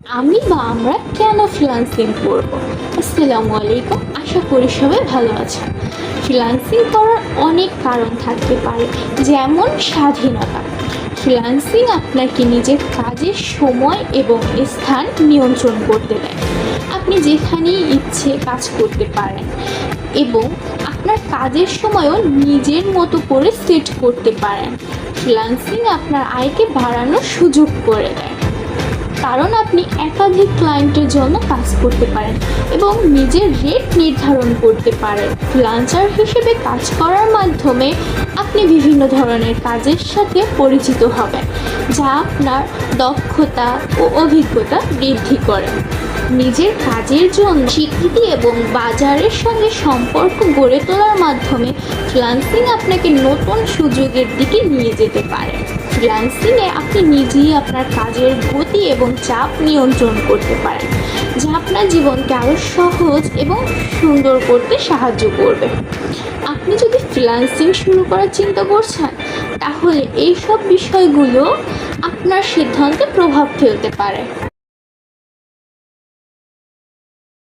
আমরা কেন ফ্রিল্যান্সিং করব? আসসালামু আলাইকুম, আশা করি সবাই ভালো আছেন। ফ্রিল্যান্সিং করার অনেক কারণ থাকতে পারে, যেমন স্বাধীনতা। ফ্রিল্যান্সিং আপনাকে নিজের কাজের সময় এবং স্থান নিয়ন্ত্রণ করতে দেয়। আপনি যেখানেই ইচ্ছে কাজ করতে পারেন এবং আপনার কাজের সময়ও নিজের মতো করে সেট করতে পারেন। ফ্রিল্যান্সিং আপনার আয়কে বাড়ানোর সুযোগ করে দেয়, কারণ আপনি একাধিক ক্লায়েন্টের জন্য কাজ করতে পারেন এবং নিজের রেট নির্ধারণ করতে পারেন। ফ্রিল্যান্সার হিসেবে কাজ করার মাধ্যমে আপনি বিভিন্ন ধরনের কাজের সাথে পরিচিত হবেন, যা আপনার দক্ষতা ও অভিজ্ঞতা বৃদ্ধি করে। নিজের কাজের জন্য স্বীকৃতি এবং বাজারের সঙ্গে সম্পর্ক গড়ে তোলার মাধ্যমে ফ্রিল্যান্সিং আপনাকে নতুন সুযোগের দিকে নিয়ে যেতে পারে। ফ্রিল্যান্সিংয়ে আপনি নিজেই আপনার কাজের গতি এবং চাপ নিয়ন্ত্রণ করতে পারেন, যা আপনার জীবনকে আরও সহজ এবং সুন্দর করতে সাহায্য করবে। আপনি যদি ফ্রিল্যান্সিং শুরু করার চিন্তা করছেন, তাহলে এইসব বিষয়গুলো আপনার সিদ্ধান্তে প্রভাব ফেলতে পারে।